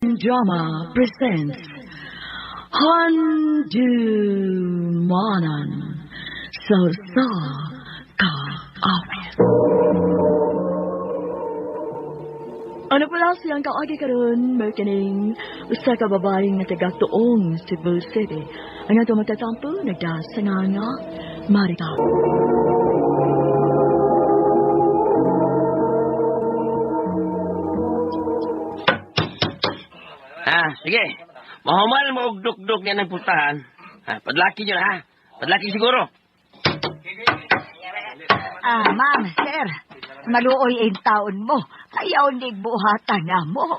Drama presents Handumanan sa Kaawit. Ano pala siyang kaagi karon merkening usa ka babaeng nga taga-tuong Cebu City. Ang ato matatampo nagdasangan nga Marika. Sige. Mahumal mo og duk-duk niya ng pustahan. Padlaki niyo na, ha? Padlaki siguro. Ma'am, sir. Maluoy ang taon mo. Ayaw ni buhatan na mo.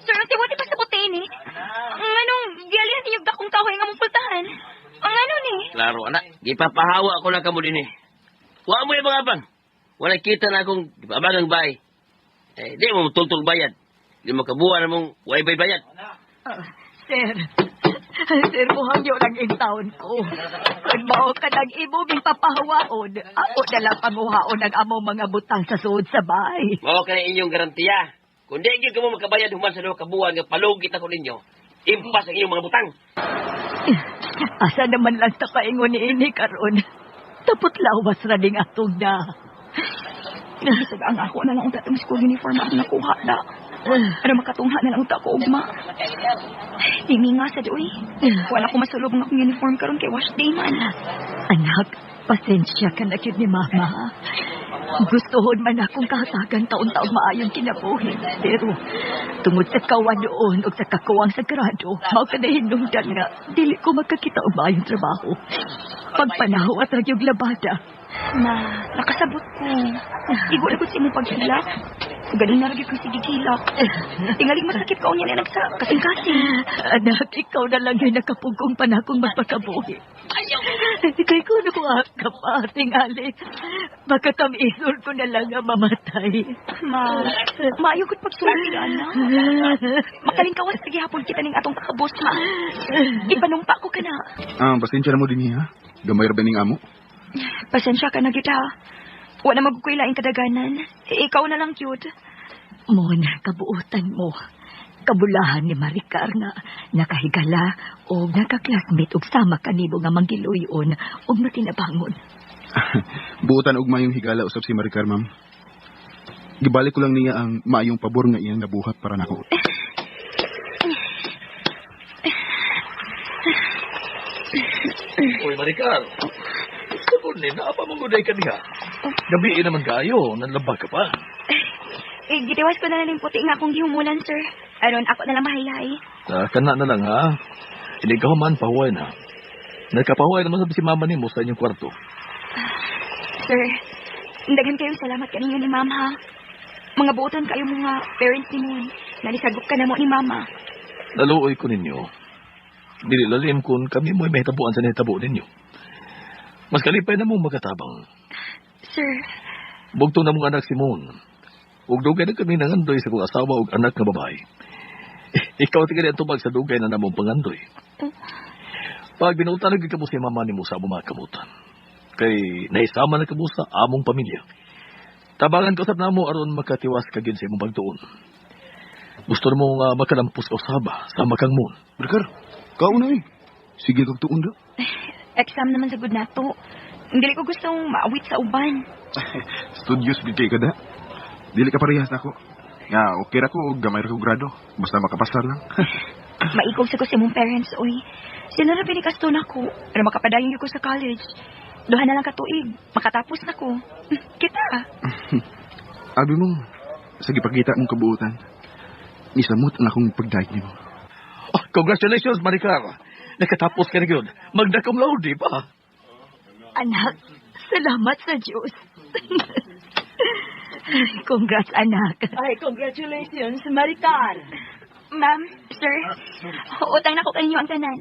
Sir, ang tiwati pa sa putin eh. Ang anong, gialihan niyo dakong kahoy nga mong pultahan. Ang ano ni? Klaro, anak. Gipapahawa ko na kamo din eh. Huwag mo yung mga bang. Wala kita na akong abagang bay. Di mo tultul bayad. Di mo kabuha na mong way bayad. Sir. Sir, buhangyo lang ang taon ko. Kung mao ka nang imuming papahawaon, ako na lang pamuhaon ang among mga butang sa suod sa bahay. Mao ka na inyong garantiya. Kung di gyud kamo makabayad human sa duha ka buwan nga palugit ako ninyo, impas ang inyong mga butang. Asa naman lang ta paingon ni ini karon. Tapot lawas ra ding atong na. Nasag ang ako na lang ang tatong school uniform ako nakuha na. Ano makatungha na lang ko ugma. Dimi nga sa doy. Wala ko masulog ng akong uniform karon kay wash day man. Anak, pasensya ka na yun ni Mama. Gustuhon man akong kahatagan taon-taon maayong kinabuhi. Pero tungod sa kawan doon o sa kakuwang sagrado, mao ka na hinungdan nga, dili ko magkakita o maayong trabaho. Pagpanaw at ragyog labada. Ma, nakasabot ko. Igo na ko sa imong paghilak. Galing na rin ko sige hilak. Tingaling masakit ka o niya na nagsa kasing-kasing. Anak, ikaw na lang yung nakapugong panakong magpakabuhi. Kaya ko na ko pa, tingali. Baka tamisol ko na lang ang mamatay. Maayo ko't pagsulit, anak. Makaling kawas sige hapon kita ning atong kakabos, ma. Ipanumpa ko ka na. Pasensya na mo din ha. Gamay ra ba ning amo? Pasensya ka na kita. Wala magkukuilaing kadaganan. Ikaw na lang cute. Mona, kabuutan mo. Kabulahan ni Maricar nga nakahigala o nakaklasmate og sama kanimo nga manggiluyon o matinabangon. Buutan og mayong higala usab si Maricar, ma'am. Gibalik ko lang niya ang maayong pabor nga iyang nabuhat para nako. Uy, Maricar. Sabunin, apa mong guday ka niya? Gabiin naman kayo, nanlaba ka pa. Gitiwas ko na lang puti nga akong gihumulan, sir. Aron, ako na lang mahilahi. Kana na lang, ha? Hindi ka man, pahuway na. Nagkapahuway naman sabi si mama ni mo sa inyong kwarto. Sir, dagan kayong salamat kaninyo ni mama, ha? Mga buotan kayo mga parents ni mo. Nalisagop ka na mo ni mama. Naluoy ko ninyo. Dili lalim kung kami mo'y may tabuan sa nahitabo ninyo. Mas kalipay na mong magatabang. Sir. Bugtong na mong anak si Moon. Ug dugay na kami nangandoy sa kong asawa ug anak nga babae. Ikaw tinggali ang tubag sa dugay na namong pangandoy. Pag binutan naging kamo si mama ni mo sa mga kamutan. Kay naisama na kamo sa among pamilya. Tabangan ko sa namo aron makatiwas kagin sa imong pagtuon. Gusto mo nga makalampos ka usaba sa makang Moon. Maricar, kauna eh. Sige kag tuon do. Exam naman sa good nato. Dili ko gustong maawit sa uban. Studios bigay ka da. Dili ka parehas nako. Nga, okay ra ko gamay ra ko grado. Basta makapasar lang. Maikog sa ko sa mong parents, oy. Sila na pinikasto na ko. Ano makapadayon ko sa college. Duha na lang katuig. Makatapos na ko. Kita. Abi mo, sa gipakita mong kabuutan. Nisamot ang akong pagdahit niyo. Oh, congratulations, Maricar. Nakatapos ka na yun. Magna cum laude pa. Anak, salamat sa Diyos. Congrats, anak. Ay, congratulations, Maricar. Ma'am, sir, utang na ko kaninyo ang tanan.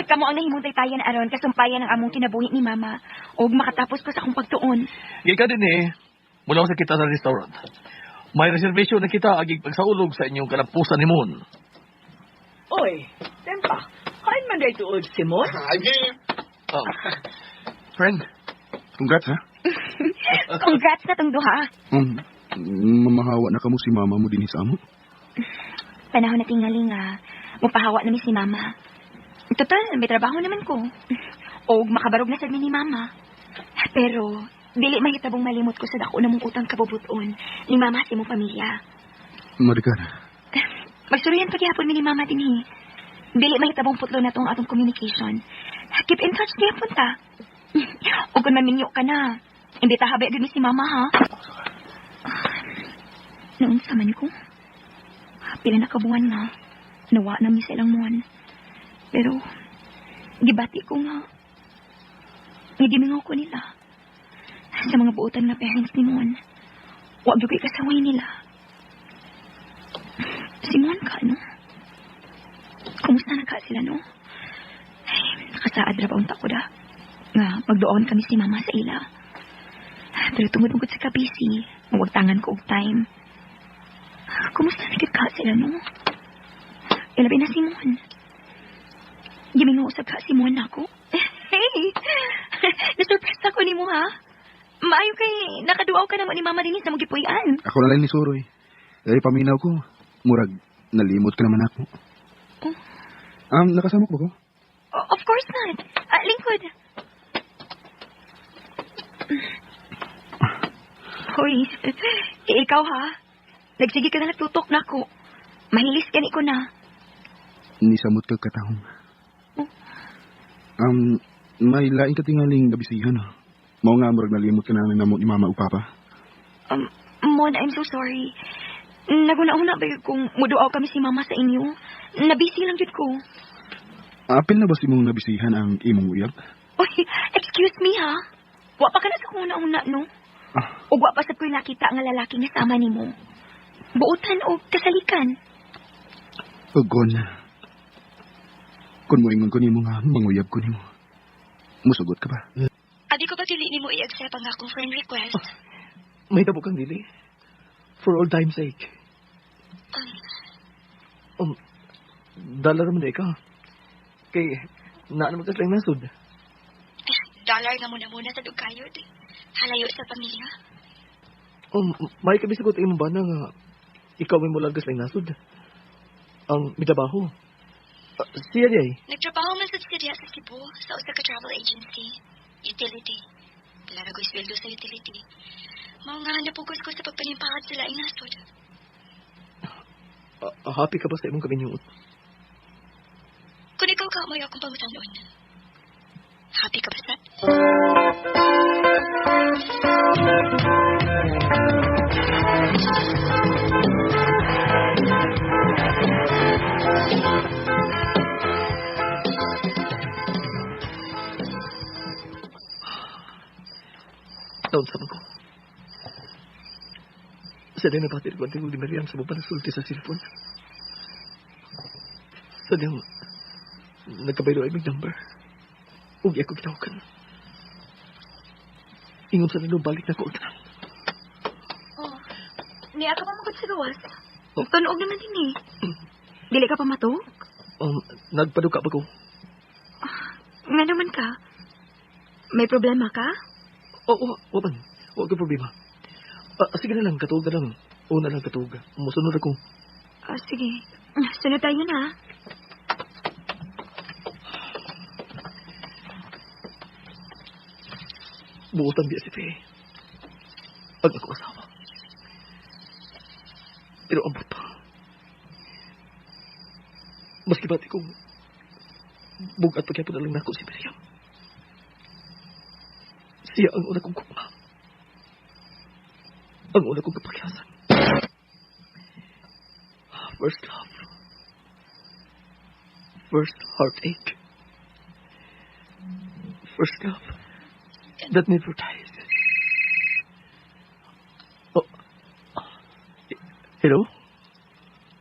Kamo ang nahimong tayo na aron kasumpayan ng among kinabuhi ni mama o makatapos ko sa akong pagtuon. Gika din eh. Mula sa kita sa restaurant. May reservation na kita agig pagsaulog sa inyong kalampusan ni Moon. Oy, tempa. Hain man day tuod, Simon. Oh. Friend, Congrats, ha? Congrats na tong duha. Mamahawa na kamo si mama mo din sa amo. Panahon na tingali nga, mapahawa namin si Mama. Total, may trabaho naman ko. O makabarog na sa ni Mama. Pero, dili mahitabong malimot ko sa dako na mong utang kabubuton ni Mama sa imong pamilya. Maricar, Magsuruyan paghihapon ni Mama din eh. Dili mahitabong putlo na tong atong communication. Keep in touch niya punta. O kung maminyo ka na, hindi tahabi agad ni si Mama ha. Noon sa man ko. Pila na kabuwan na. Nawa na mi sa ilang muwan. Pero, gibati ko nga. Gimingaw ko nila. Sa mga buotan na parents ni Mon. Huwag yung kasaway nila. Si Mon ka, no? Kumusta na ka sila, no? Ay, nakasaad na ba ang tako da? Nga, magdoon kami si Mama sa ila. Pero tungod-tungod sa kabisi, mawagtangan ko og time. Kumusta na ka sila, no? Ilabi na si Mon. Gimingaw usab ka si Mon ako. Hey! Na-surprise ako ni mo, ha? Maayo kay nakaduaw ka naman ni Mama din sa magipuyan. ako na lang ni Suroy. Dahil paminaw ko, murag nalimot ka naman ako. Nakasama ko ba ko? Of course not. Lingkod. Hoy, ikaw ha? Nagsige ka na nagtutok na ako. Mahilis ka ni ko na. Nisamot ka katahong. May laing katingaling nabisihan. Mao nga murag nalimot ka na namo ni Mama o Papa. Mon, I'm so sorry. Naguna-una ba yun kung muduaw kami si Mama sa inyo? Nabisi lang yun ko. Apil na ba si mong nabisihan ang imong uyab? Oy, excuse me ha? Wa pa ka na sa kuna-una, no? O wa pa sa ko'y nakita ang lalaki nga sama ni mo. Buutan o kasalikan. Ugon. Kung moingon ko nimo nga, manguyab ko nimo. Musugot ka ba? Adi ko ba dili ni mo i-accept ang akong friend request? May tabo kang dili. For all time's sake. Dollar naman na ikaw. Kay, naman ka lang nasod. Dollar nga muna sa dugayod. Halayo sa pamilya. May kami sagot imong ba na nga ikaw may mula lang nasod. Ang mitabaho. Siya di ay. Nagtrabaho man sa siya sa Cebu sa usa ka travel agency. Utility. Wala na ko sweldo sa utility. Mao nga napugos ko sa pagpanimpahad sila inasod. Happy ka ba sa imong kaminyuot? Kung ikaw ka mo akong pangutanon. Happy ka ba sa? Taon sa ko. Sa din napatir ko ang tingog ni Mariam sa bupan sulti sa cellphone. Sa din nagkabaylo ay may number. Huwag ako gitawakan. Ingon sa nilo balik na ko ang tanang. Oh, niya ka pa magod sa gawas? Panuog naman din eh. Dili ka pa matog? Nagpaduka pa ko. Nga naman ka? May problema ka? Waban. Huwag ka problema. Sige na lang, katuog na lang. Una lang katuog. Musunod ako. Sige. Sunod tayo na. Buutan biya si Faye. Ang ako asawa. Pero ambot pa. Maski pati kong bugat pagyapon na lang na ako si Miriam. Siya ang una kong kuma. Ang una kong kapagyasan. First love. First heartache. First love that never dies. Oh. Hello?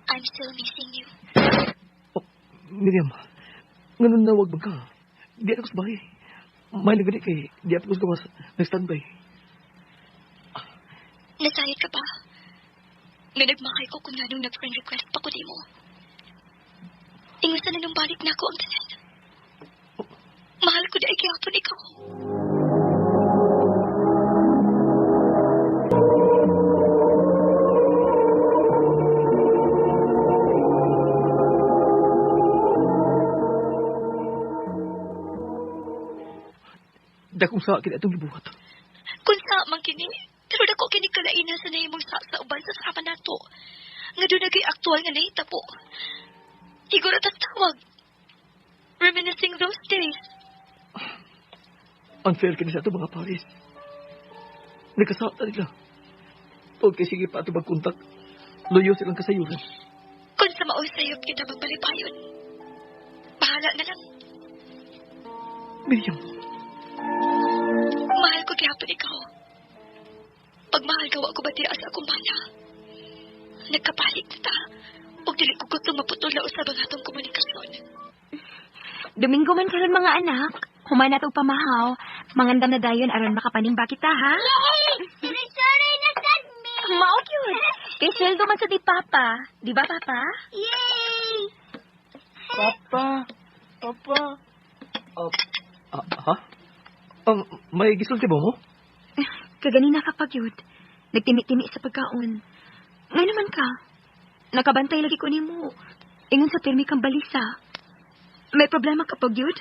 I'm still missing you. Oh, Miriam. Ganun na wag ka. Di ako sa bahay. May nagani kay di ako sa gawas. Nag-standby. Nasayad ka ba? Nga nagmakay ko kung nanong nag-friend request pa ko di mo. Ingusta na nung balik na ako ang tanan. Mahal ko dahil kaya ikaw. Dakong sa akin itong gibuhat. Kung sa man kini, pero dako kini kalainan sa nahimong sa uban sa sama nato. Nga doon nagay aktual nga nahitabo. Siguro tatawag. Reminiscing those days. Unfair kini sa ito mga pares. Nagkasata nila. Huwag kay sige pa ito magkontak. Loyo silang kasayuran. Kung sa maoy sayop kita magbalipayon. Bahala na lang. Miriam, Mahal ko gihapon ikaw. Pag mahal ka, wa ko ba sa akong bala? Nagkapalit na ta. Huwag dili ko gustong maputol na usab ang atong komunikasyon. Domingo man karon mga anak. Humana tog pamahaw. Mangandam na dayon aron makapanimba kita, ha? Sorry na sad me. Mao cute. Kay sweldo man sa di Papa. Di ba, Papa? Yay! Papa. Ha? May gisulti ba mo? Kaganina ka pag yun. Nagtimi-timi sa pagkaon. Nga naman ka. Nakabantay lagi ko ni mo. Ingon sa pirmi kang balisa. May problema ka pag yun?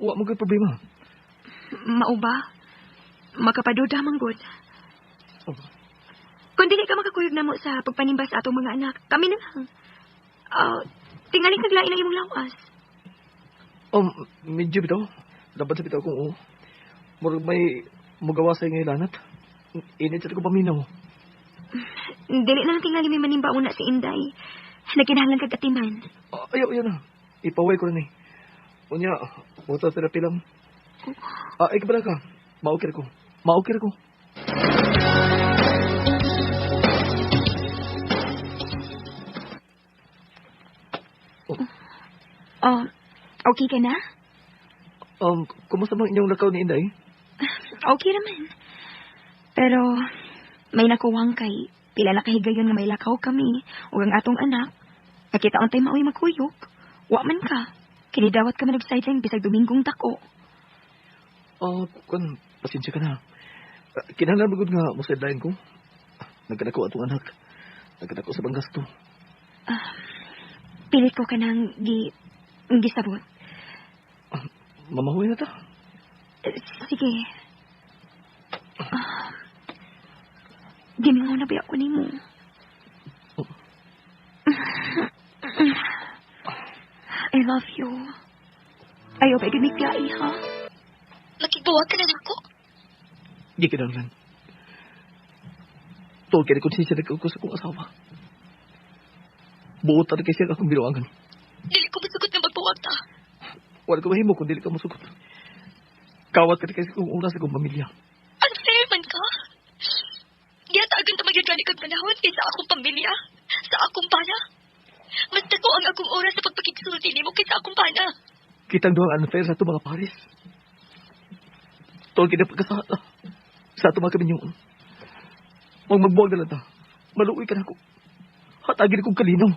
Wa mo kay problema. Mao ba? Makapaduda man gud. Oh. Kung dili ka makakuyog na mo sa pagpanimba sa atong mga anak, kami na lang. Tingali kaglain ang imong lawas. Medyo bitaw. Dapat sa bitaw kung murag may magawa sa ngay lanat. Init sa ko paminaw. Dili na lang tingali may manimba una si Inday. Nagkinahanglan kag atiman. Ayaw na. Ipaway ko na ni. Unya, motor therapy lang. Ikabala ka. Maukir ko. Okay ka na? Kumusta bang inyong lakaw ni Inday? Okay naman. Pero, may nakuwang kay pila na kahigayon nga may lakaw kami o ang atong anak. Nakita on tayo maoy magkuyok. Wa man ka. Kinidawat ka man nag-sideline bisag Domingong dako. Pasensya ka na. Kinahanglan magud nga mo sideline ko. Nagkadako atong anak. Nagkadako sa banggasto. Pilit ko ka nang gisabot. Mamahuwi na ta. Sige. Gimingaw na ba ako ni mo? I love you. Ayaw ba gumigay, ha? Nakigbuwag ka na ako. Di kinahanglan. Tuwag ka na konsensya na ko sa kong asawa. Buot na kasi akong binuangan. Dili ko masugot na magbuwag ta. Wala ko mahimo kung dili ka masugot. Kawat ka na kasi kung una sa kong pamilya. Unfair man ka. Yata agad na magyagani kag panahon kaysa akong pamilya. Sa akong pana. Mas dako ang akong oras sa pagpakigsulti ni mo kaysa akong pana. Kitang doang unfair sa ito mga pares. Tuwag ka na pagkasata. Sa ito mga kaminyong. Magbuwag na lang ta. Maluoy ka na ako. Hatagin akong kalinaw.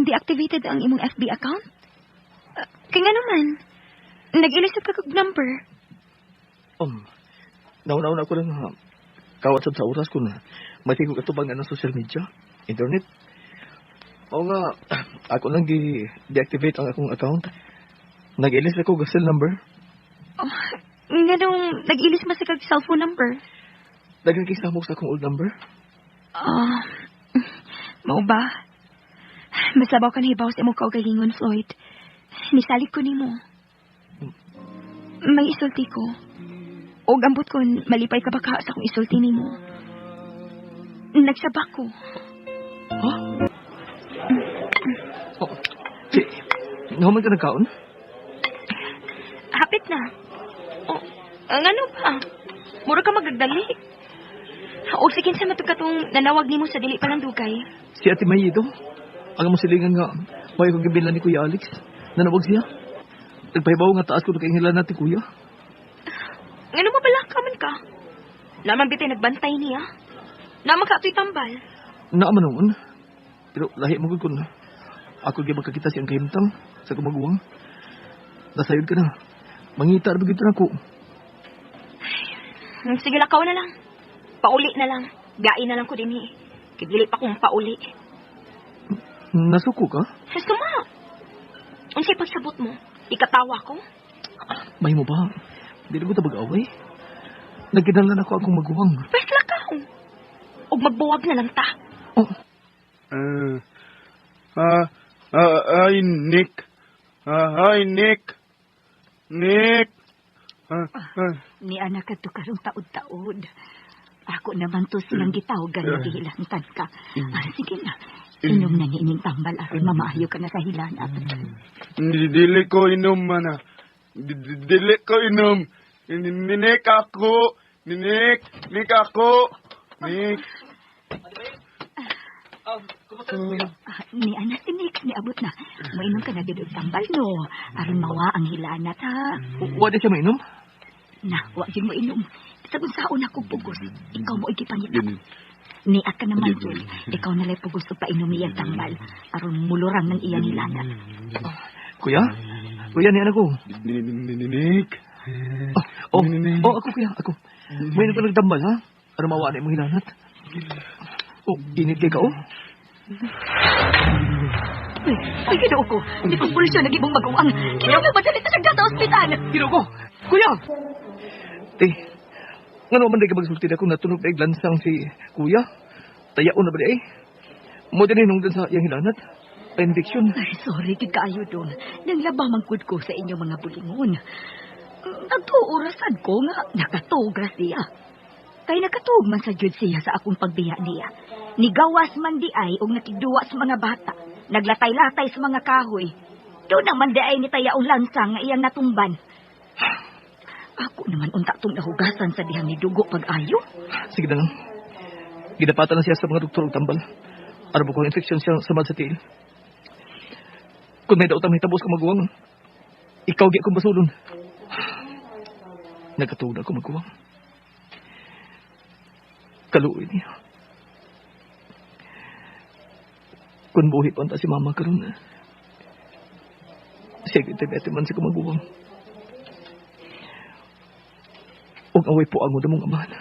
Deactivated ang imong FB account? Kaya nga naman, nag-ilisip ka kag number. Nauna-una ko lang kawat sa oras ko na matigog atubang ng social media, internet. O nga, ako lang deactivate ang akong account. Nag-ilis ako ng cell number. Nga nung nag-ilis mas kag cellphone number. Dagang kisamok sa akong old number. Mao ba? Masabaw ka na hibaw sa imong kaugalingon, Floyd. Nisalig ko nimo. May isulti ko. O gambot ko, malipay ka baka sa akong isulti nimo. Nagsabak ko. Ha? Naman ka nagkaon? Hapit na. Ang ano ba? Mura ka magagdali. O sikin sa matugkatong nanawag nimo sa dili palang dugay. Si Ate May ito. Ang mo silingan nga, may kong gabilan ni Kuya Alex. Nanawag siya. Nagpahibaw nga taas ko na kaingilan natin, Kuya. Ano mo pala kaman ka? Naman bitay nagbantay niya. Naman ka ito'y tambal. Naaman noon. Pero lahi mo ko na. Ako gaya magkakita siyang kahimtang sa kumaguwang. Nasayod ka na. Mangita na begitu na ko. Sige, lakaw na lang. Pauli na lang. Gain na lang ko din eh. Kaya dili pa kong pauli. Nasuko ka? Suma! Unsay pagsabot mo? Ikatawa ko? May mo ba? Di na ko tabag-away. Nagkinahanglan ako akong maguwang. Pwes lakaw. O magbuwag na lang ta. Oh, Hi, Nick. Hi, Nick. Nick. Ni anak ka to karong taod-taod. Ako naman to silang gitawagan na gihilantan ka. Sige na. Inom na ni ining tambal aron mamaayo ka na sa hilanat. Dili ko inom, mana. Dili ko inom. Nick ako. Nick ako. Nick. Ni anak si Nick, ni abot na. Mainom ka na gid og tambal no. Aron mawa ang hilanat ha. wala siya mainom? Na, wa gyud mo inom. Sa unsaon ako pugos. Ikaw mo igipangita. Ni ka naman jud. Ikaw na lay pugos og painom iyang tambal aron mulurang ng iyang hilanat. Kuya? Kuya, ni anak ko. Nick. Ako kuya, ako. Mainom ka nagtambal, ha? Aron mawa na imong hilanat. Init kay ka, Ay, ginoo ko. Di kong pulisyon nag-ibong mag-uwang. Ginoo mo, madalita siya sa ospital. Ginoo ko! Kuya! Nga naman ka magsulti na kung natunog na iglansang si kuya. Tayaon na ba di mo din hinungdan sa iyang hilanat. Infection. Ay, sorry, kikaayo doon. Nanglaba mangkod ko sa inyong mga bulingon. Nagtuurasan ko nga, nakatugras siya. Kay nakatug man sa Diyod siya sa akong pagbiya niya. Nigawas man di ay o nakigduwa sa mga bata. Naglatay-latay sa mga kahoy. Doon naman di ay ni tayaong lansang nga iyang natumban. Ako naman unta tong nahugasan sa dihang ni dugo pag-ayo. Sige na lang. Ginapatan na siya sa mga doktor og tambal. Ano ba kung infection siya sa sa tiil? Kung may daotang hitabos ka maguwang, ikaw gi akong basulon. Nagkatuog na ako maguwang. Kaluoy niya. Kung buhi pa si mama karon, siya gitibete man si kumaguwang. Huwag away po ang mong amahan.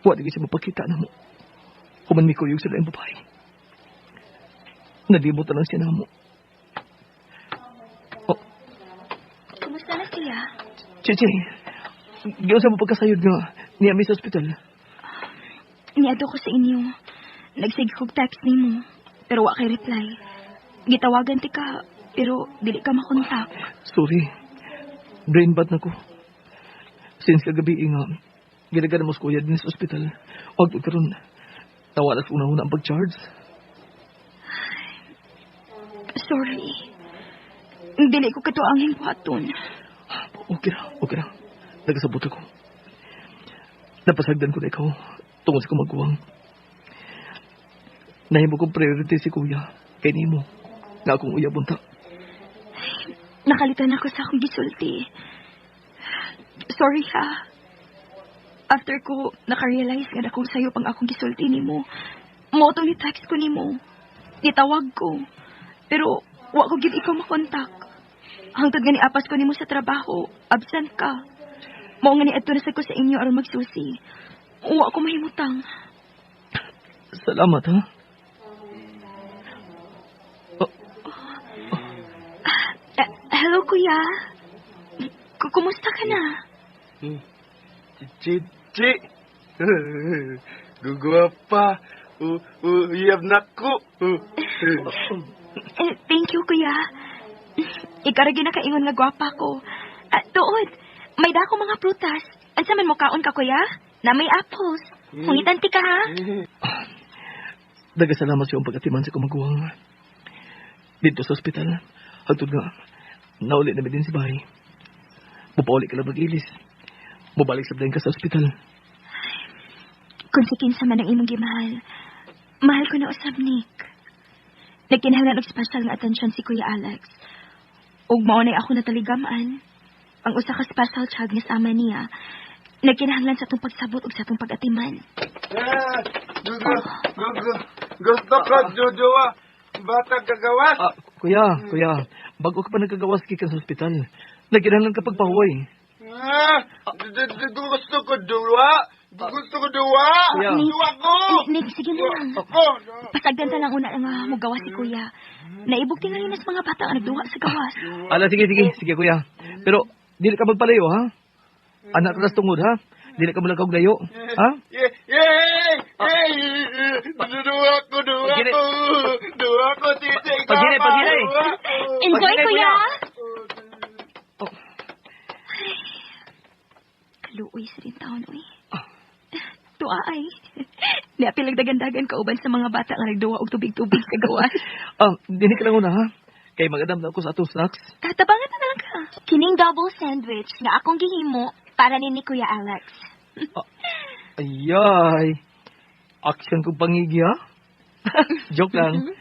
Huwag di siya mapakita na mo. Kuman mi kuyog sila yung babae. Nalimot na lang siya na mo. Kumusta na siya? Chichi, gano'n sa mo pagkasayod nga niya sa ospital. Niado ko sa inyo. Nagsige kog text nimo, pero wa kay reply. Gitawagan ti ka, pero dili ka makontak. Sorry. Brain bad na ko. Since kagabi nga, ginagana mo sa kuya din sa ospital. Huwag ito karoon. Tawalas una-una ang pag-charge. Sorry. Dili ko katuangin buhaton. Okay na. Nagasabot ako. Napasagdan ko na ikaw tungkol sa kumagawang. Nahimo kong priority si kuya. Kay nimo. Nga akong uyabunta. Nakalitan ako sa akong gisulti. Sorry ha. After ko nakarealize nga akong sayo pang akong gisulti nimo, mo to ni text ko nimo. Gitawag ko. Pero wa ko gid ikaw makontak. Hangtod gani apas ko nimo sa trabaho, absent ka. Mao nga ni adto na sad ko sa inyo aron magsusi. Wa ko mahimutang. Salamat, ha? Hello, kuya. Kumusta ka na? Chichi. Gugwapa. Uyab na ko. Thank you, kuya. Ikaragi na kaingon nga gwapa ko. Tuod, may dako mga prutas. Asa man mo kaon ka, kuya? Na may apples. Hungitan ti ka, ha? Dagasalamat sa iyong pag-atiman sa kumaguwang. Dito sa ospital, hagtod nga, naulit na din si Barry. Mupauli ka lang mag-ilis. Mubalik sa ka sa ospital. Kung si kinsa man ang imong gimahal, mahal ko na usab, Nick. Nagkinahanglan og special nga attention si Kuya Alex. Ug mao nay ako nataligaman. Ang usa ka special child nga sama niya, nagkinahanglan sa atong pagsabot ug sa atong pag-atiman. Gusto ko, Jojoa. Bata kagawas. Kuya, bago ka pa nagkagawas ka sa ospital, nagkinahanglan ka pagpahuway. Gusto ko, Jojoa. Gusto ko duwa! Kuya. Duwa ko! Nig, sige na lang. Pasagdan ta lang una nga mugawas si kuya. Naibog tingali na sa mga bata ang nagduwa sa gawas. Ala, sige, kuya. Pero, dili ka magpalayo, ha? Anak ka tungod, ha? Dili ka malagaw layo, ha? Yay! Duwa ko! Pagkiri. Duwa ko, titi! Pagkiri. Enjoy, Pagkiri, kuya! Oh. Kaluoy sa rin taon, uy. Tuwa ay. Niapil dagan-dagan kauban sa mga bata nga nagduwa og tubig-tubig sa gawas. Dili ka lang una, ha? Kay magadam na ako sa atong snacks. Tatabangan na lang ka. Kining double sandwich nga akong gihimo para ni Kuya Alex. Ayay. Action kong pangigi, ha? Joke lang.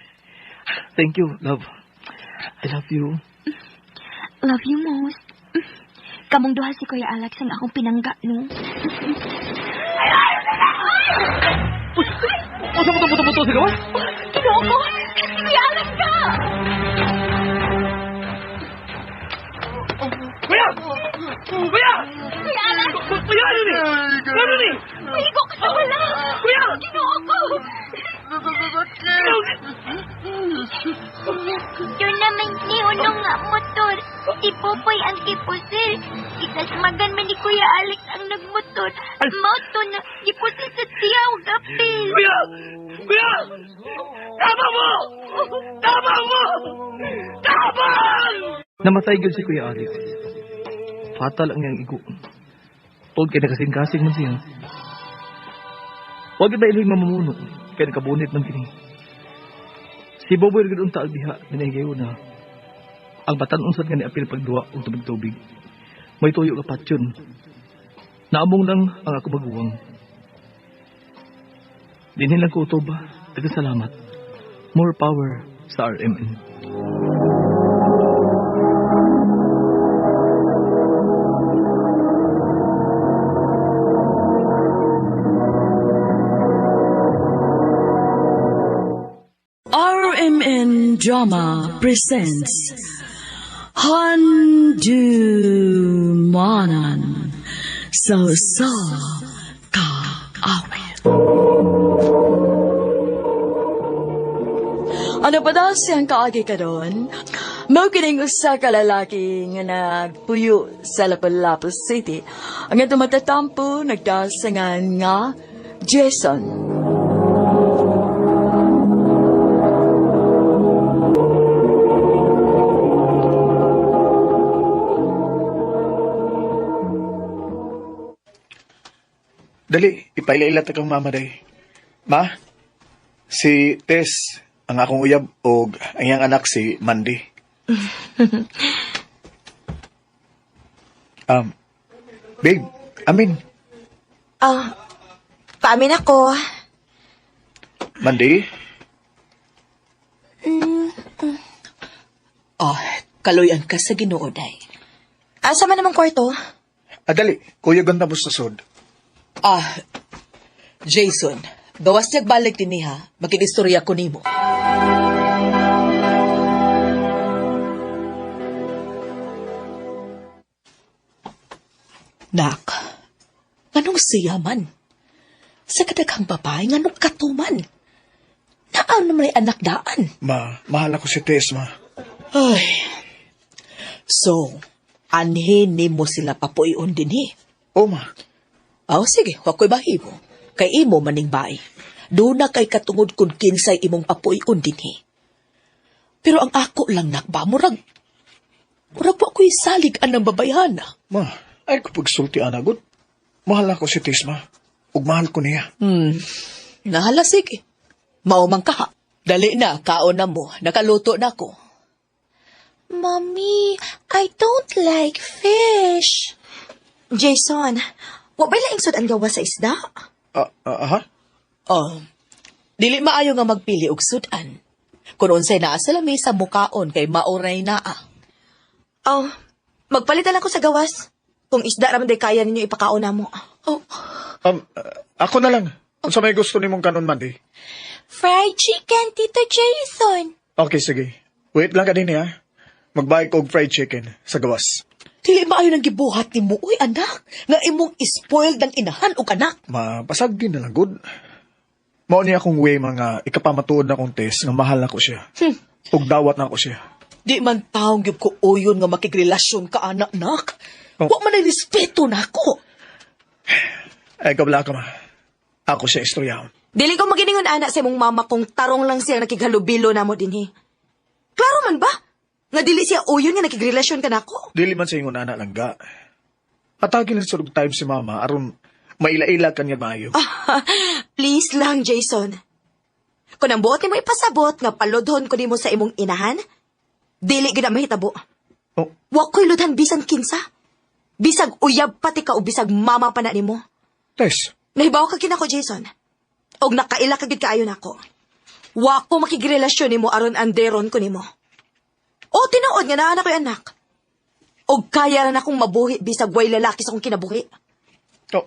Thank you, love. I love you. Love you most. Kamong duha si Kuya Alex ang akong pinangga, no? Masa puto-puto sa gawas? Ginoo ko! Si Kuya Alex ka! Kuya! Kuya Alex! Kuya, ano ni? Ano ni? Mahigo ka sa wala! Kuya! Ginoo ko! Yun naman ni Unong nga motor. Si Popoy ang tipusir. Itasmagan man ni Kuya Alex ang nagmotor. Moto na dipusir sa tiyaw gapil. Kuya! Kuya! Tama mo! Tama mo! Tabang! Namatay gud si Kuya Alex. Fatal ang iyang igo. Huwag kay nakasing-kasing man siya. Huwag ba iloy mamamuno kaya nakabunit ng kini. Si Boboy rin unta ang diha nanahigayo na ang batan-unsad nga ni apil pagduwa o tubig-tubig. May tuyo ka patyon. Naamong lang ang ako baguwang. Dinin lang ko utoba. Salamat. More power sa RMN. RMN Drama presents Handumanan sa Kaawit. Ano pa daw siyang kaagi ka doon? Maukining usa ka lalaki nga nagpuyo sa Lapu-Lapu City. Ang ito matatampo nagdasangan nga Jason. Dali, ipailailat akong mama day. Ma, si Tess, ang akong uyab, o ang iyang anak si Mandy. Babe, amin. Paamin ako. Mandy? Kaloyan ka sa Ginoo, day. Asa man namang kwarto? Dali, kuya ganda mo sa sod. Jason, gawas niyag balik din niya, makinistorya ko nimo. Nak, nganong siya man? Sa kadaghang babae, nganong katuman? Naan naman ay anak daan? Ma, mahal ako si Tess, ma. Ay, so, anhin ni mo sila papuion din O, ma. Sige, wako'y bahimo. Kay imo maning bay. Doon na kay katungod kun kinsay imong apuy-on dinhi. Pero ang ako lang nakba, murag po ako'y salig anang babayhana. Ma, ay ko pagsulti anagod. Mahal ako si Tess, ma. Ug mahal ko niya. Nahala, sige. Maumang kaha. Dali na, kaon na mo. Nakaluto na ko. Mommy, I don't like fish. Jason, wa ba laing sud ang gawa sa isda? Dili maayo nga magpili og sudan. Kung unsay naa sa lami sa mukaon kay mauray naa. Magpalitan ako sa gawas. Kung isda raman day kaya ninyo ipakaon na mo. Ako na lang. Kung sa may gusto nimong kanon, Mandy. Fried chicken, Tito Jason. Okay, sige. Wait lang ka din, ha? Magbayad ko og fried chicken sa gawas. Dili maayo nang gibuhat ni mo, uy anak, nga imong spoiled ng inahan o anak. Mapasag din na lang, good. Mao niya akong way mga ikapamatuod na kong test nga mahal na ko siya. Ug dawat na ko siya. Di man taong gyud ko uyon nga makigrelasyon ka anak nak. Oh. Wa man ay respeto nako. Ay, kabla ka ma. Ako siya istoryahon. Dili ko maginingon anak sa imong mama kung tarong lang siya nakighalubilo na mo dinhi. Klaro man ba? Nga dili siya uyon nga nakigrelasyon ka nako. Dili man sa ingon anak lang ga. Atagin lang sa time si mama aron maila-ila kanya maayo. Please lang, Jason. Kung ang buot ni mo ipasabot nga paludhon ko nimo sa imong inahan, dili gid na mahitabo. Oh, Wa ko'y ludhan bisan kinsa. Bisag uyab pati ka o bisag mama pa na nimo. Tess. Nahibaw ka kinako, Jason. Og nakaila ka gid kaayo nako. Wa ko makigrelasyon nimo aron anderon ko nimo. O tinuod nga naa na ko'y anak. Og kaya ra na akong mabuhi bisag way lalaki sa akong kinabuhi. Oh,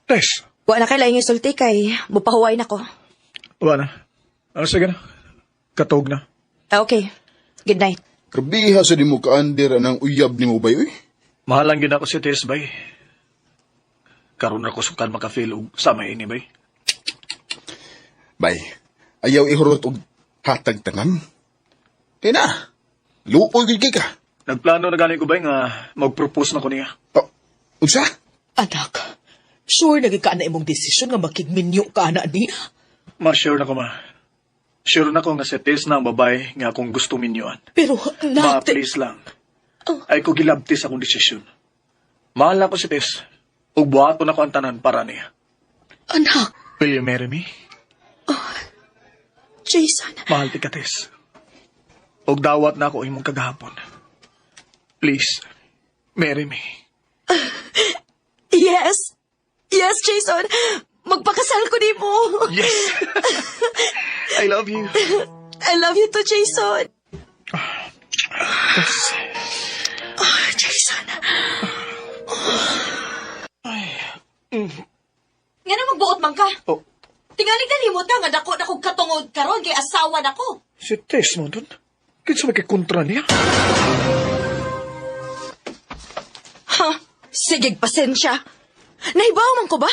Tess. Wa na kay laing isulti kay mupahuway nako. Wala na. Ano sige na? Katog na. Okay. Good night. Kabiha sa di mo ka-under ng uyab ni mo ba, uy? Mahalang gid ako si Tess, bay. Karon ako sukan maka-feel og sama ini, bay. Bay, ayaw ihurot og hatag tanan. Kaya na, luoy gid ka. Nagplano na gani ko, bay, nga mag-propose na ko niya. Oh, unsa? Anak, sure naging ka na imong desisyon nga makigminyo ka na ni. Ma-sure na ko, ma. Sure na ko nga si Tess na ang babae nga akong gusto minyoan. Pero Ma, nate... please lang. Ay ko gilabtis akong desisyon. Mahal na ko si Tess. Ug buhaton ako ang tanan para niya. Anak, Will you marry me? Jason. Mahal ti ka, Tess. Ug dawat na ako imong kagahapon. Please, marry me. Yes. Yes, Jason. Magpakasal ko nimo. Yes! I love you. I love you too, Jason. Tess. Jason. Nga na magbuot man ka. Oh, Tingalig na limot ka nga dako na kong katungod karon kay asawa na ko. si Tess mo dun. Kinsa magkikontra niya? Ha? Sige, pasensya. Nahibaw man ko ba?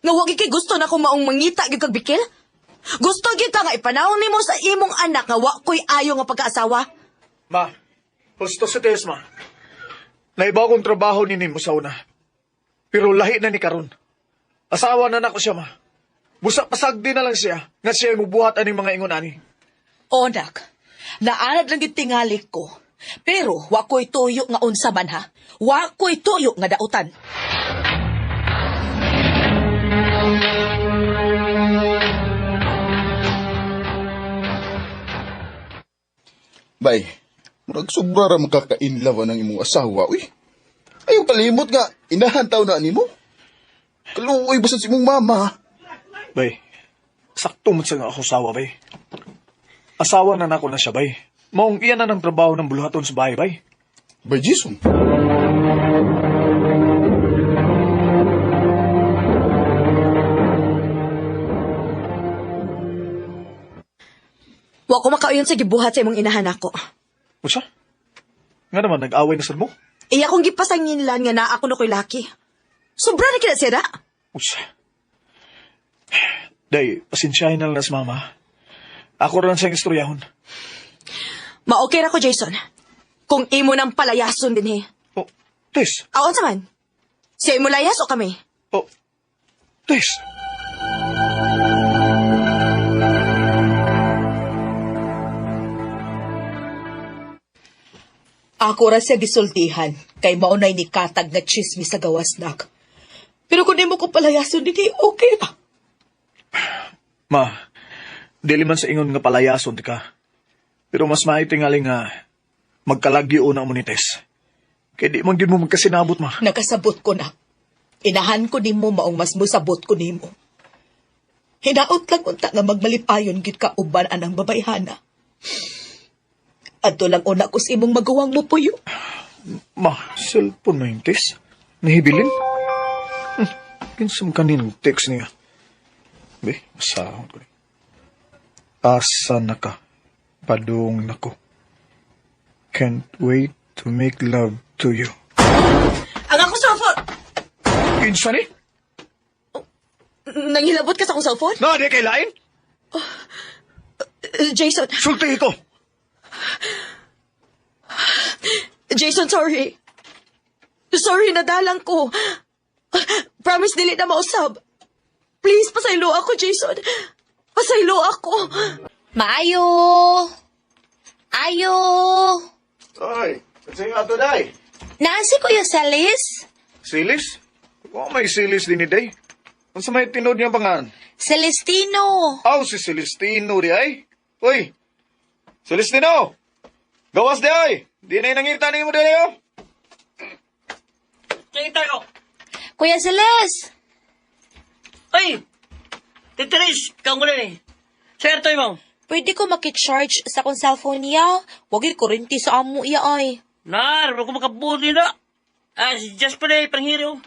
Nga wagi kay gusto na akong maong mangita gyud kag bikil? Gusto gyud ka nga ipanawon nimo sa imong anak nga wa ko'y ayo nga pagkaasawa? Ma, gusto si Tess, ma. Naibaw kong trabaho ni Nimo sa una. Pero lahi na ni karon. Asawa na nako siya, ma. Busa pasagdi na lang siya nga siya mubuhat aning mga ingon ani. O anak, naanad lang yung tingali ko. Pero wa ko'y tuyo nga unsa man ha. Wa ko'y tuyo nga dautan. Bay, murag sobra ra makakainlaw ng imong asawa, uy. Ayaw kalimot nga, inahantaw na ni mo. Kaluoy basan si imong mama. Bay, sakto mo sa nga ako asawa, bay. Asawa na nako na siya, bay. Maong iyan na ng trabaho ng buluhaton sa bahay, bay. Bay, Jason. Wa ko makauyon sa gibuhat sa imong inahan ako. O siya? Nga naman, nag-away na sa mo? Iya kong gipasanginlan nga naa ako na ko'y laki. Sobra na kinasira. O siya? Day, pasensyahin na lang na sa mama. Ako rin sa istoryahon. Ma-okay ra ko, Jason. Kung imo nang palayason din Oh, Tess. Aon sa man? Siya imo layas o kami? Oh, Tess. Ako ra siya gisultihan, kay maunay ni katag nga chismis sa gawas nak. Pero kung di mo ko palayason din, okay ra. Ma, dili man sa ingon nga palayason di ka. Pero mas maitingali nga magkalagyo una mo ni Tess. Kaya di man yun mo magkasinabot, ma. Nakasabot ko na. Inahan ko ni mo maong mas musabot ko ni mo. Hinaot lang unta nga magmalipayon gid ka uban anang babayhana. Adto lang una ko sa imong magawang mo puyo. Ma, cellphone mo yung Tess? Nahibilin? Kinsam kaninang text niya. Be, masahon ko rin. Asa na ka? Padung na ko. Can't wait to make love to you. akong cellphone! Kinsa ni? Nanghilabot ka sa akong cellphone? Na, di kay lain? Jason, Sulti ko. Jason, sorry. Sorry, nadalang ko. Promise, dili na mausab. Please, pasaylo ako, Jason. Pasaylo ako. Maayo! Ayo! Ay, kasi nga to, day. Naasi Kuya Celis? Silis? Kung may silis din ni day. Kung sa may tinod niyang pangan. Celestino! Aw, si Celestino di ay. Uy, Celestino! Gawas di ay. Di na yung nangirta ni mo di ay, oh. Nakita ko. Kuya Celis! Ay! Titiris, kang muna ni. Serto mo. Pwede ko makicharge sa kong cellphone niya. Huwag yung kurinti sa amo iya ay. Nar, wala ko makabuti na. Si Jasper ay panghiro.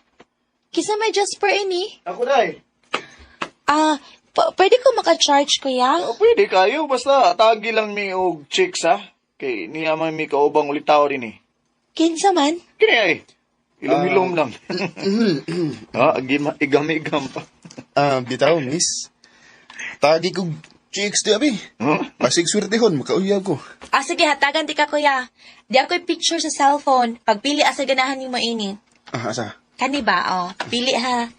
Kisa may Jasper ini? Ako day. Pwede ko makacharge kuya? O, pwede kayo. Basta tagi lang mi og chicks, ha. Kay niya man mi kaubang ulit tao din eh. Kinsa man? Kini ay. Ilom-ilom lang. Igam-igam pa. Bitaw, miss. Tagi ko chicks di abi. Pasig swertehon, makauyab ko. Sige, hatagan di ka kuya. Di ako'y picture sa cellphone. Pagpili asa ganahan ni maini. Asa? Kani ba? Pili ha.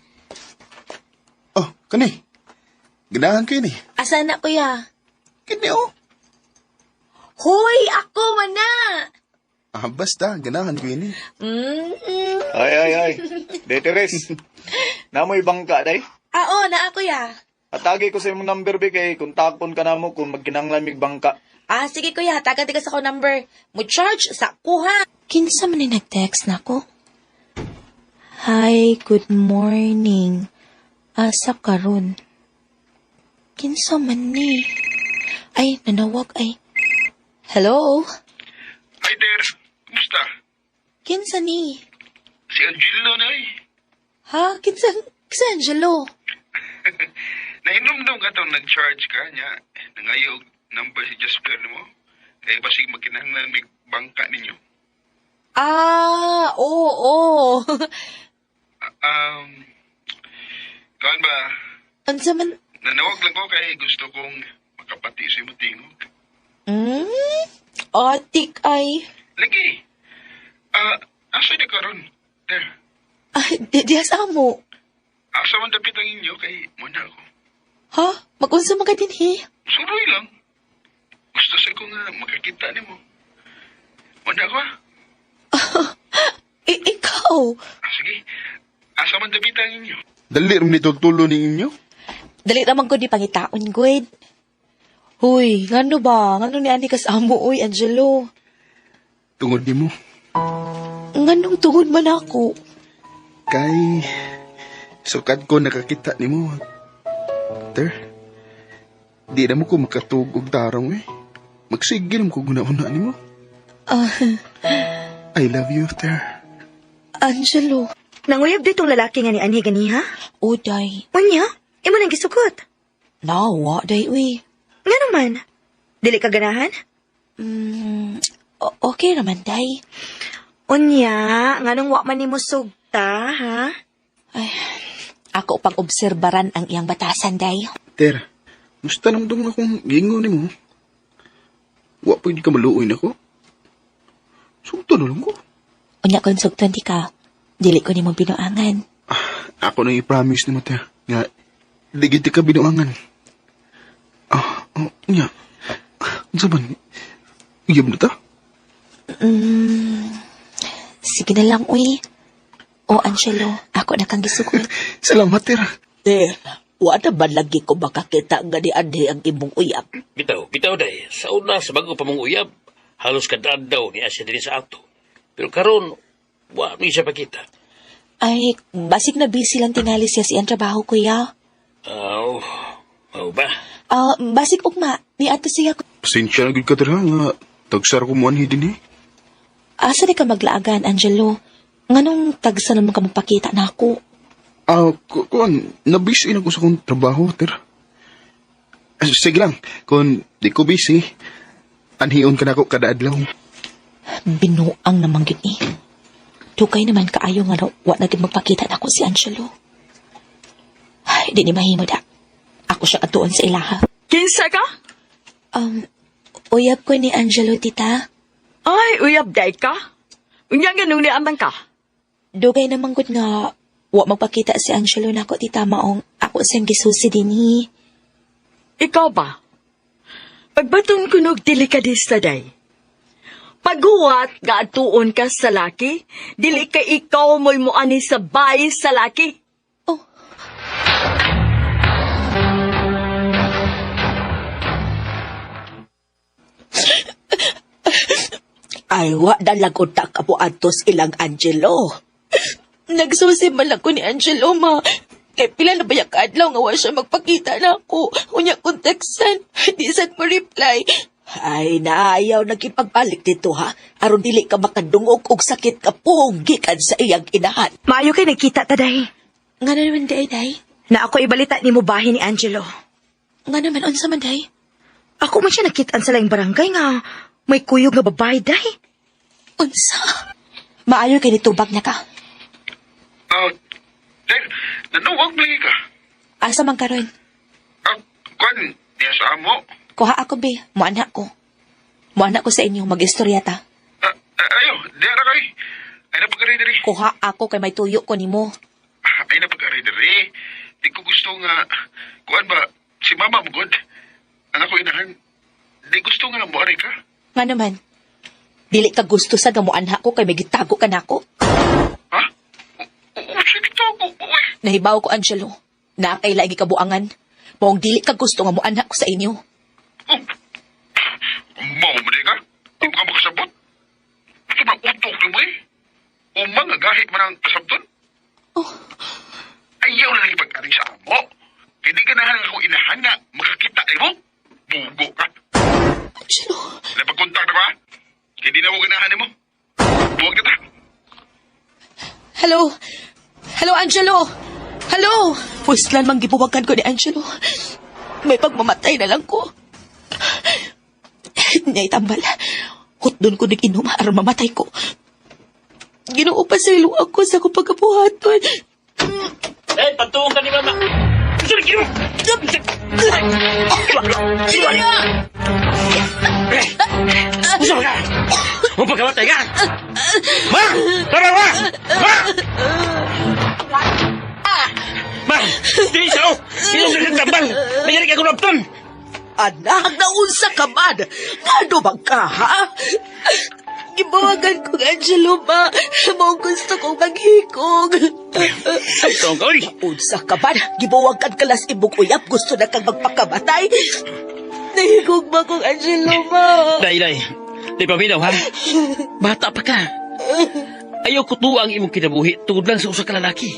Oh, kani. Ganahan ko yun eh. Asa na kuya? Kani oh. Hoy, ako man na! Basta, ganahan ko yun eh. Ay. Deteres. Namoy bangka, day. Oo, na ako ya. Atagi ko sa imong number, be, kay kontakon ka na mo kung magkinanglan mig bangka. Sige kuya, hatagan di ka sa ko number. Mo charge sa kuha. Kinsa man ni nag-text na ko? Hi, good morning. Asa karon? Kinsa man ni? Ay, nanawag ay. Hello? Hi there. Kumusta? Kinsa ni? Si Angelo na eh. Ha? Kinsa Angelo? Nainom-nom ka itong nag-charge ka niya. Nangayog number si Jasper mo. Kaya basig magkinahanglan may bangka ninyo. Oo. Kaan ba? Ansa man? Nanawag lang ko kaya gusto kong makapati sa imo tingog. Atik ay. Lagi. Asa na karon? There. Diyas amo. Asa man dapit ang inyo kay muna ako. Ha? Mag-unsa man ka din he? Suroy lang. Gusto sa ko nga makakita ni mo. Muna ako Ikaw? Sige. Asa man dapit ang inyo? Dali rin nito tulo ni inyo. Dali naman ko di pangitaon, Gwen. Huy, ngano ba? Ngano ni Ani kasamo, uy, Angelo? Tungod ni mo. Nganong tungod man ako? Kay, sukad ko nakakita ni mo. Ter, di na mo ko makatugog tarong eh. Magsigil mo ko guna-una ni mo. I love you, Ter. Angelo. Nanguyab ditong lalaki nga ni Anhi ganiha? Uday. Unya? Imo nang gisukot. Nawa, day, uy. Nga naman. Dili ka ganahan? Okay naman, day. Unya, nga nung wa man nimo sugta, ha? Ay, ako pang obserbaran ang iyang batasan, day. Ter, musta namdong akong gingo ni mo? Wa pwede ka maluoy na ko? Sugto na lang ko. Unya kung sugton di ka, dili ko ni mo binuangan. Ako na i-promise ni mo, Ter. Nga, digit ka binuangan. Nya. Saban, iyab na ta? Sige na lang, uy. O, Angelo, ako na kang gisugod. Salamat, Ter. Ter, wala ba lagi ko makakita nga ni Ande ang imong uyab? Bitaw day. Sa una, sa bago pa mong uyab, halos kadaan daw ni Asya din sa ato. Pero karon, wa mo siya pakita. Ay, basig na busy lang tingali siya si ang trabaho, kuya. Ba? Basig ugma, ni ato siya. Pasensya na gud ka, Ter, ha? Nga, tagsar ko mo anhi din eh. Asa di ka maglaagan, Angelo? Nganong tagsa naman ka magpakita na ako? Kuan, nabisi na ko sa kong trabaho, Ter. Sige lang, kung di ko busy, anhiyon ka na ako kada adlaw. Binuang naman yun eh. Dugay naman kaayo nga wa na din magpakita na ako si Angelo. Ay, di ni mahimo da. Ako siya atuon sa ilaha. Kinsa ka? Uyab ko ni Angelo, tita. Ay, uyab day ka? Unya ganun ni amang ka? Dugay naman gud nga wa magpakita si Angelo nako, tita, maong ako siyang gisusi dinhi. Ikaw ba? Pagbatong kunog delikadista day. Paghuwat nga atuon ka sa laki, dili ka ikaw mo'y muani sa bayi sa laki. Oh. Ay, wa dalagod ta kabuatos ilang Angelo. Nagsusi man lang ko ni Angelo, ma. Kay pila na ba yung kaadlaw nga wa siya magpakita na ako. Unya kong textan, di sad mo reply. Ay, naayaw nagipagbalik dito ha. Aron dili ka makadungog og sakit ka gikan sa iyang inahan. Maayo kay nagkita taday. Nga na naman, day. Na ako ibalita ni mo bahin ni Angelo. Nga naman, unsa man, day? Ako man siya nakitaan sa laing barangay nga may kuyog nga babae, day. Unsa? Maayo kay nitubag niya ka. Dahil, nanuwag lagi ka. Asa man karon? Kwan, niya sa amo. Kuha ako, be. Muanak ko. Muanak ko sa inyo. Mag-istorya ta. Ayo, diya na kay. Ay napag-aray diri. Kuha ako kay may tuyo ko nimo. Ay napag-aray diri. Di ko gusto nga, kuan ba, si mama mo god. Ang ako inahan, di gusto nga mo-aray ka. Nga naman. Dili ka gusto sa gamuanha ko kay may gitago ka nako. Ha? Sige to ako, uy. Nahibaw ko, Angelo. Na kay lagi kabuangan. Maong dili ka gusto nga muanha ko sa inyo. Mau mo ka? Di mo ka makasabot? Ito ba utok ni mo eh? Umang nga gahit man ang kasabton? Ayaw na lang ipag-aring sa amo. Kaya di ganahan ako inahan nga makakita mo. Bugo ka. Angelo. Napagkontak na ba? Kaya di na mo ganahan mo. Buwag na ta. Hello? Hello, Angelo? Hello? Puslan mang gibuwagan ko ni Angelo. May pagmamatay na lang ko. Nyay tambal. Hotdon ko nag-inom aron mamatay ko. Ginoo pa sa ilo ako sa akong pagkabuhaton. Eh, pagtuong ka ni mama. Sorry, kino! Usaw ka! Huwag pagkamatay ka! Ma! Tara, ma! Ma! Ma! Dili siya, oh! Ilong na tambal! Nangyari ka kung napton! Anak, naunsa ka man? Ano bang ka, ha? Gibawagan ko, Angelo, ba? Maong gusto kong maghikog. Ito ka, uli! Unsa ka man? Gibawagan ka las imong uyap. Gusto na kang magpakamatay? Nahigog ba kong Angelo, ba? Day. Di paminaw, ha? Bata pa ka. Ayaw ko tuwa ang imong kinabuhi tungod lang sa usa ka lalaki.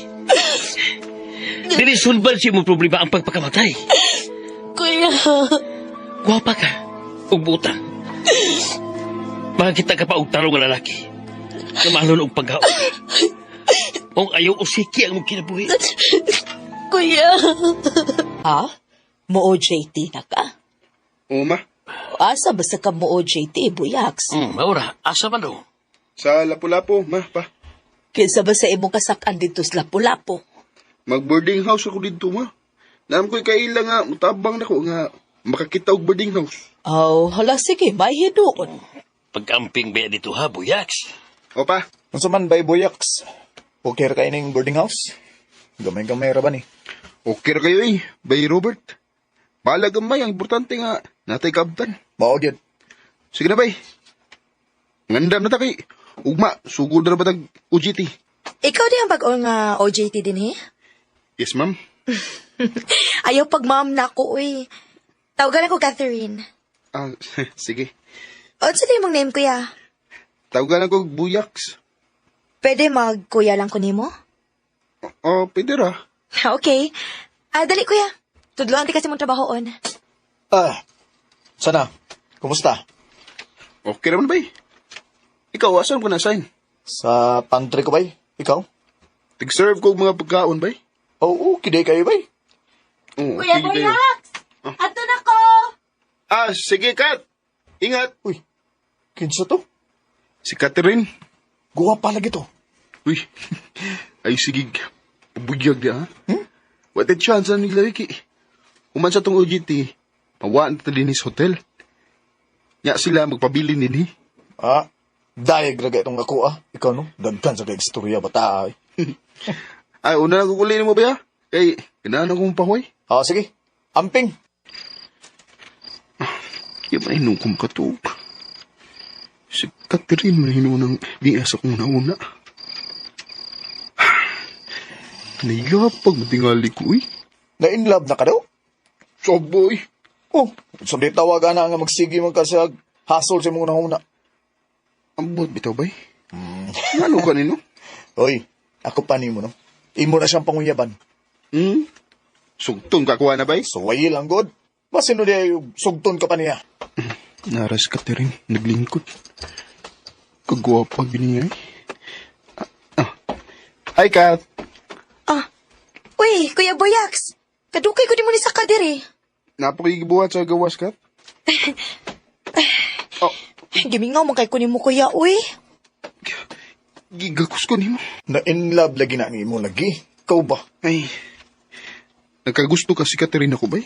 Dili sulbal siya mong problema ang pagpakamatay. Kuya. Gwapa ka. Ug butang. Makakita ka pa og tarong nga lalaki. Namalon og paghaon. Kung ayaw usiki ang mong kinabuhi. Kuya. Ha? Mo JT na ka? Ma. Asa basta ka mo JT, buyaks? Maura, asa man daw? Sa Lapu-Lapu, ma, pa. Kinsa ba sa imong kasakan dito sa Lapu-Lapu? Mag-boarding house ako dito, ma. Naam ko'y kaila nga, mutabang na ko nga makakita og boarding house. Oh, hala, sige, may hidoon. Pagkamping ba dito ha, buyaks? O pa? Unsa man bay boyaks? Okay ra kay ning boarding house? Gamay-gamay ra ba ni? Okay ra kayo eh, bay Robert. Bahala gamay, ang importante nga, natay kabtan. Mao gyud. Sige na bay. Ngandam na ta kay. Ugma, sugod na ba tag UGT? Ikaw di ang bag-o nga OJT din, eh? Yes, ma'am. Ayaw pag ma'am na ako, uy. Tawagan ako Catherine. Ah, sige. O, sila yung name, kuya? Tawagan ako buyaks. Pwede mag-kuya lang ko nimo? Oh, pwede ra. Okay. Dali, kuya. Tudloan di kasi mong trabahoon. Sana? Kumusta? Okay naman bay. Ikaw, asan ko na-sign? Sa pantry ko bay? Ikaw? Tig-serve ko og mga pagkaon bay. Oo, kiday kayo bay. Oh, Kuya okay, kayo. Boyaks! Ato na ko! Sige, Kat. Ingat. Uy, kinsa to? Si Catherine. Guwa pala gito. Uy, ay sige, bugyag di ha? What a chance ang nilalaki. Human sa tong OJT, mawaan na din sa hotel. Nya sila magpabili nini. Dayag raga itong ako Ikaw no, dagkan sa kaistorya bata ay. Ay, una na kukulinin mo ba ya? Kay, kinaan akong pahoy. Sige. Amping. Yung mainong kong katog. Si Catherine mahino ng bias akong nauna. Nayapag matingali ko Na-inlove na ka daw? So boy. Sabi tawagan na nga magsige man ka sa hasol sa mga nahuna. Ambot bitaw bay? Ano ka nino? Hoy, ako pa nimo no. Imo na siyang panguyaban. Sugton ka kuha na bay? Suway lang god. Basin no di sugton ka pa niya. Naras Catherine, naglingkod. Kagwapa gini ay. Hi, Kat. Uy, Kuya Boyax. Kadukay ko di mo ni sa kadiri. Napakigibuhat sa gawas, Kat. Gimingaw man kay kunin mo, Kuya, uy. Gigakos ko nimo. Na-inlove lagi na nimo lagi. Ikaw ba? Ay, nagkagusto ka si Catherine ako bay?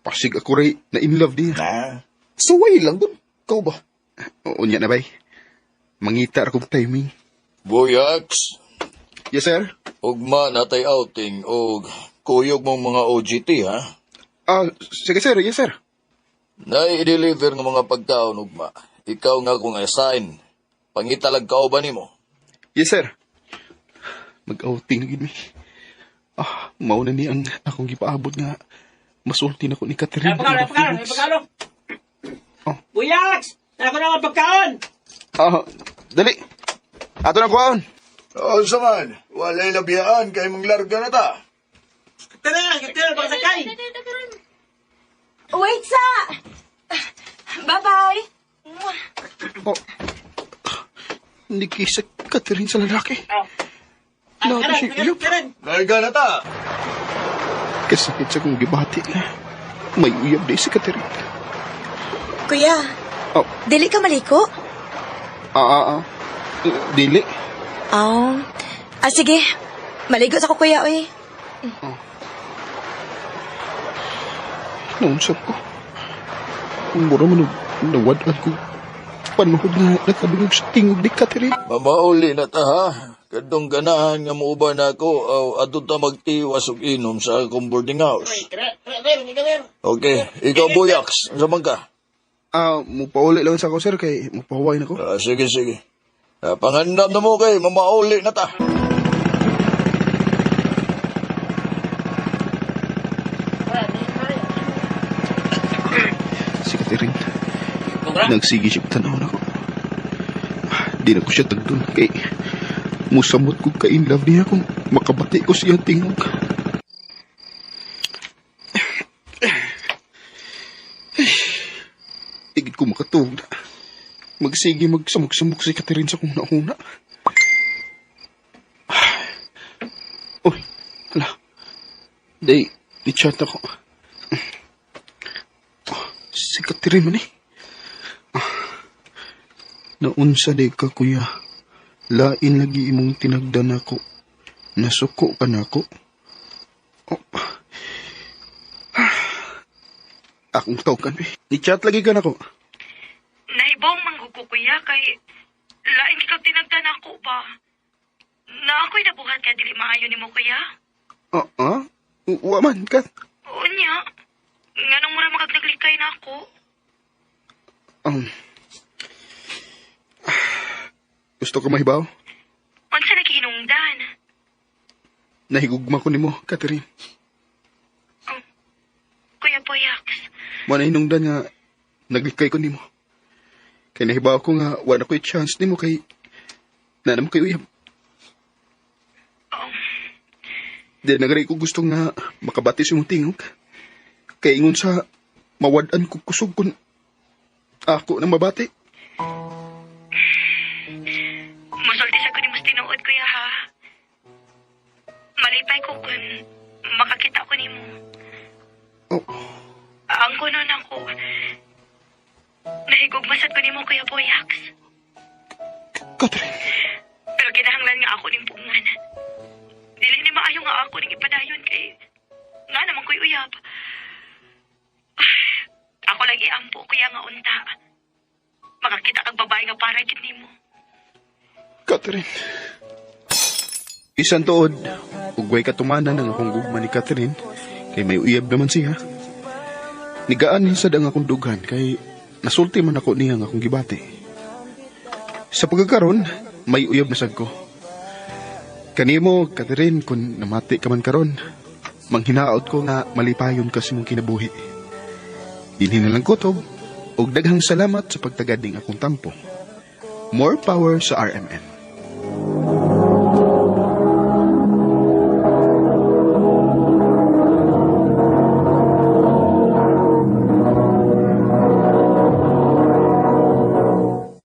Pasig ako ray na in love niya. Suway lang dun. Ikaw ba? Oo niya na bay. Mangita akong timing. Boyax, Yes, sir? ugma natay outing og kuyog mong mga OGT, ha? Sige, sir. Yes, sir. Nai-deliver ng mga pagkaon, ugma. Ikaw nga kung assign. Pangitalag ka ba nimo? Yes, sir. Mag-outing na gid mi. Mauna ni ang akong gipaabot nga masulti na ko ni Catherine. Napakalo! Buyax! Ako na ang pagkaon! Dali. Ato na kuhaon. Saman, walay labiyaan kay mong larga na ta. Tara, pagsakay! Wait, sa! Bye-bye! Hindi kisa Catherine sa lalaki. Nato si Iyop. Larga na ta. Kasakit sa kong gibati. May uyab na si Catherine. Kuya, dili ka maliko? Dili. Sige. Maligo sa ko, Kuya, uy. Naunsap ko. Kung mura man nawadaan ko. Panuhod na nakadungog sa tingog ni Catherine. Mamauli na ta, ha? Kadong ganahan nga muuban ako o adun ta magtiwas og inom sa akong boarding house. Okay, ikaw Boyax, saman ka? Mupauli lang sa ako, sir, kay mupahuway na ko. Sige. Panghandam na mo kay mamauli na ta. Si Catherine, nagsigi siya tanaw na ko. Di na ko siya tagdun kay musamot ko ka-in love niya kung makabati ko siya tingog. Tigid ko makatuog na. Magsige magsamok-samok si Catherine sa kung nauna. Uy, hala. Day, ni-chat ako. Si Catherine man Naunsa day ka, kuya. Lain lagi imong tinagdan ako. Nasuko ka na ako. Akong tawkan, ni-chat lagi ka na ko. Naibong manggugo, Kuya, kay lain ikaw tinagdan ako ba? Na ako'y nabuhat ka dili maayo ni mo, Kuya? Waman ka. Oo niya. Nganong mura makagliglikay na ako? Gusto ka mahibaw? Unsa naghinungdan? Nahigugma ko nimo, Catherine. Kuya Boyax. Wala hinungdan nga naglikay ko nimo. Kay nahibaw ko nga wala ko'y chance nimo kay nanam kayo uyab. Di nagari ko gusto nga makabati si mong tingog. Kay ingon sa mawadan ko kusog kun ako nang mabati. Musulti sa ko ni mas tinuod, Kuya, ha? Malipay ko kun makakita ko ni mo. Ang kuno na ko. Nahigugmasad ko ni mo, Kuya Boyax. Catherine. ako ning pungan. Dili ni maayo nga ako ning ipadayon kay nga naman ko'y uyab. Ako lagi ampo kuya nga unta. Makakita kag babae nga para gid nimo. Catherine. Isang tuod, ugway katumanan ang akong gugma ni Catherine, kay may uyab naman siya. Nigaan sad ang akong dughan, kay nasulti man ako niya ang akong gibati. Sa pagkakaroon, may uyab na sad ko. Kanimo, Catherine, kung namati ka man karon, manghinaot ko nga malipayon ka sa mong kinabuhi. Dinhi na lang kutob, ug daghang salamat sa pagtagad ning akong tampo. More power sa RMN.